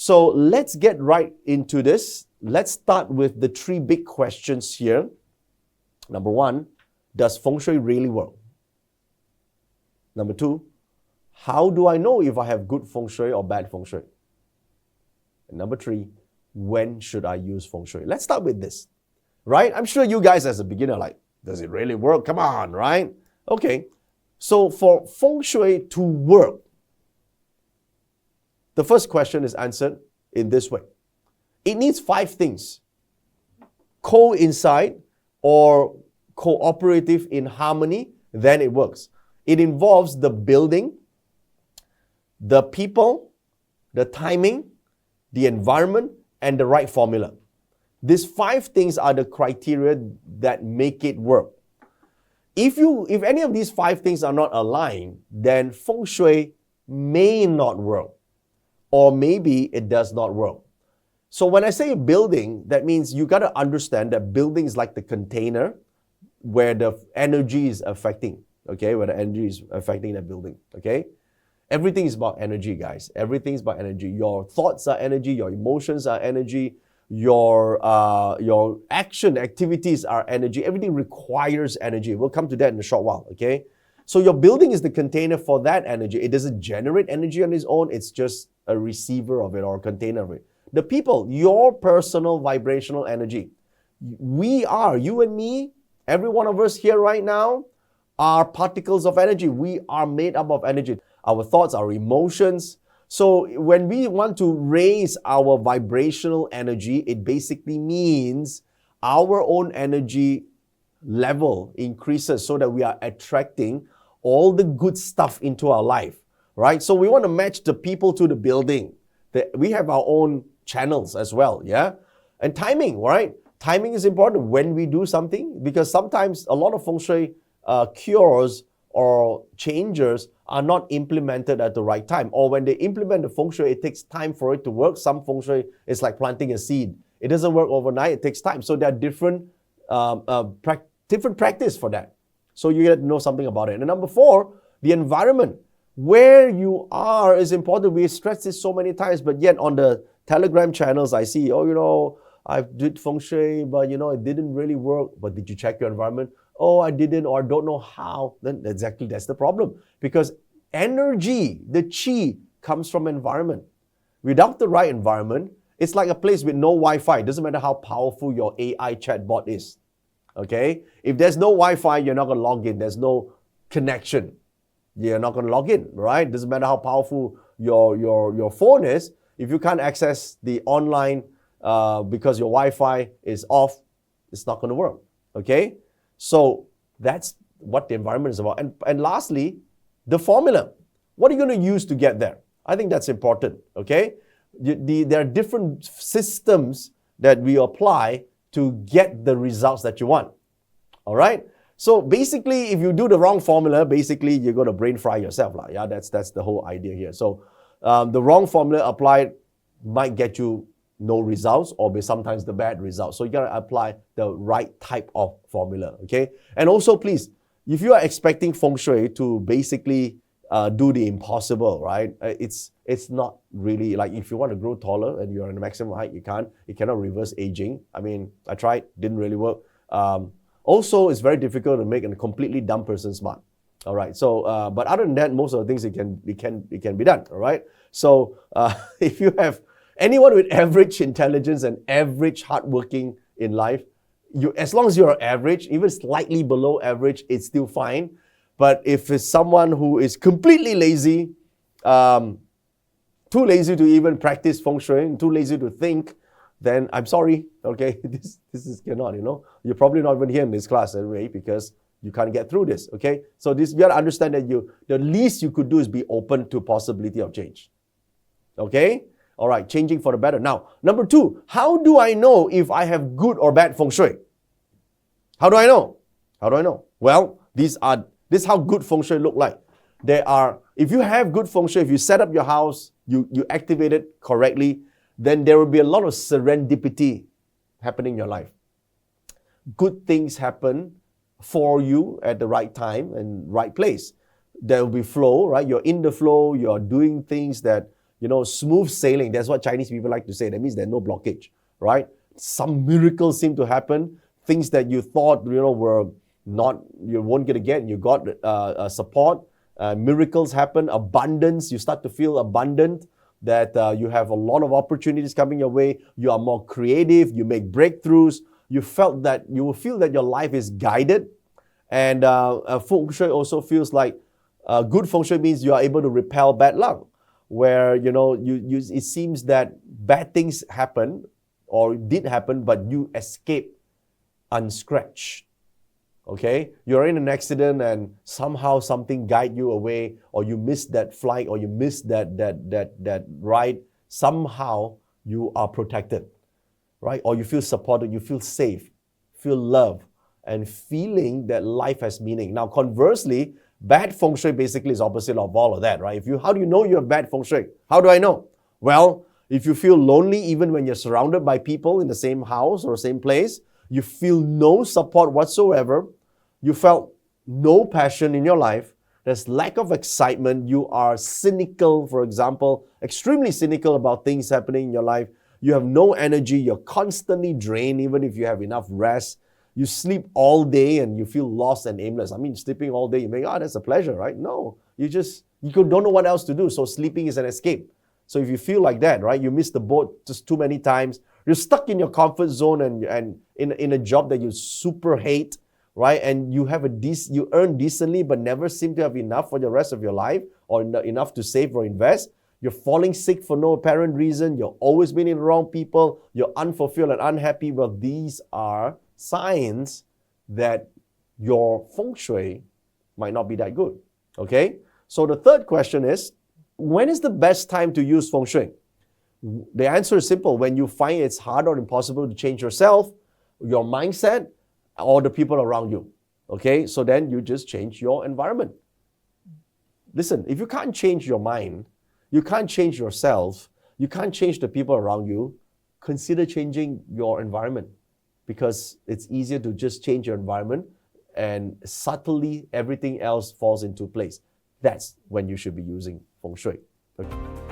So let's get right into this. Let's start with the three big questions here. Number one, does Feng Shui really work? Number two, how do I know if I have good Feng Shui or bad Feng Shui? And number three, when should I use Feng Shui? Let's start with this, right? I'm sure you guys as a beginner are like, does it really work? Come on, right? Okay, so for Feng Shui to work, the first question is answered in this way. It needs 5 things. Coincide or cooperative in harmony, then it works. It involves the building, the people, the timing, the environment, and the right formula. These 5 things are the criteria that make it work. If any of these 5 things are not aligned, then Feng Shui may not work. Or maybe it does not work. So when I say building, that means you got to understand that building is like the container where the energy is affecting, okay? Where the energy is affecting that building, okay? Everything is about energy, guys. Everything is about energy. Your thoughts are energy. Your emotions are energy. Your action, activities are energy. Everything requires energy. We'll come to that in a short while, okay? So your building is the container for that energy. It doesn't generate energy on its own. It's just a receiver of it or a container of it. The people, your personal vibrational energy. We are, you and me, every one of us here right now are particles of energy. We are made up of energy. Our thoughts, our emotions. So when we want to raise our vibrational energy, it basically means our own energy level increases so that we are attracting all the good stuff into our life, right? So we want to match the people to the building. We have our own channels as well, yeah? And timing, right? Timing is important when we do something, because sometimes a lot of Feng Shui cures or changes are not implemented at the right time. Or when they implement the Feng Shui, it takes time for it to work. Some Feng Shui is like planting a seed. It doesn't work overnight. It takes time. So there are different practice for that. So you get to know something about it. And number 4, the environment. Where you are is important. We stress this so many times, but yet on the Telegram channels, I see, I did Feng Shui, but it didn't really work. But did you check your environment? Oh, I didn't, or I don't know how. Then exactly that's the problem. Because energy, the chi, comes from environment. Without the right environment, it's like a place with no Wi-Fi. It doesn't matter how powerful your AI chatbot is. Okay? If there's no Wi-Fi, you're not going to log in. There's no connection. You're not going to log in, right? Doesn't matter how powerful your phone is. If you can't access the online because your Wi-Fi is off, it's not going to work. Okay? So that's what the environment is about. And lastly, the formula. What are you going to use to get there? I think that's important. Okay? There are different systems that we apply to get the results that you want. All right? So basically, if you do the wrong formula, basically you're going to brain fry yourself. Yeah, that's the whole idea here. So the wrong formula applied might get you no results or be sometimes the bad results. So you got to apply the right type of formula, okay? And also, please, if you are expecting Feng Shui to basically do the impossible, right? It's not really, like if you want to grow taller and you're in the maximum height, you can't. You cannot reverse aging. I mean, I tried, didn't really work. Also, it's very difficult to make a completely dumb person smart. All right. So, but other than that, most of the things it can be done. All right. So, if you have anyone with average intelligence and average hardworking in life, as long as you're average, even slightly below average, it's still fine. But if it's someone who is completely lazy, too lazy to even practice Feng Shui, and too lazy to think, then I'm sorry, okay? This is cannot, You're probably not even here in this class anyway because you can't get through this, okay? So you got to understand that the least you could do is be open to possibility of change, okay? All right, changing for the better. Now, number 2, how do I know if I have good or bad Feng Shui? How do I know? Well, this is how good Feng Shui look like. If you have good Feng Shui, if you set up your house, you activate it correctly, then there will be a lot of serendipity happening in your life. Good things happen for you at the right time and right place. There will be flow, right? You're in the flow, you're doing things that smooth sailing. That's what Chinese people like to say. That means there's no blockage, right? Some miracles seem to happen. Things that you thought, were not, you weren't going to get, you got support. Miracles happen, abundance. You start to feel abundant, that you have a lot of opportunities coming your way. You are more creative. You make breakthroughs. You will feel that your life is guided. And Feng Shui also feels like good Feng Shui means you are able to repel bad luck, where it seems that bad things happen or did happen, but you escape unscratched. Okay, you're in an accident and somehow something guide you away, or you missed that flight, or you missed that ride. Somehow you are protected, right? Or you feel supported, you feel safe, feel love, and feeling that life has meaning. Now, conversely, bad Feng Shui basically is opposite of all of that, right? How do you know you have bad Feng Shui? How do I know? Well, if you feel lonely even when you're surrounded by people in the same house or same place, you feel no support whatsoever, you felt no passion in your life, there's lack of excitement, you are cynical, for example, extremely cynical about things happening in your life, you have no energy, you're constantly drained even if you have enough rest, you sleep all day and you feel lost and aimless. I mean, sleeping all day, you think, that's a pleasure, right? No, you don't know what else to do, so sleeping is an escape. So if you feel like that, right, you miss the boat just too many times, you're stuck in your comfort zone and in a job that you super hate, right? And you earn decently but never seem to have enough for the rest of your life, or enough to save or invest. You're falling sick for no apparent reason. You're always being in the wrong people. You're unfulfilled and unhappy. Well, these are signs that your Feng Shui might not be that good. Okay? So the third question is, when is the best time to use Feng Shui? The answer is simple. When you find it's hard or impossible to change yourself, your mindset, or the people around you. Okay? So then you just change your environment. Listen, if you can't change your mind, you can't change yourself, you can't change the people around you, consider changing your environment, because it's easier to just change your environment and subtly everything else falls into place. That's when you should be using Feng Shui. Okay.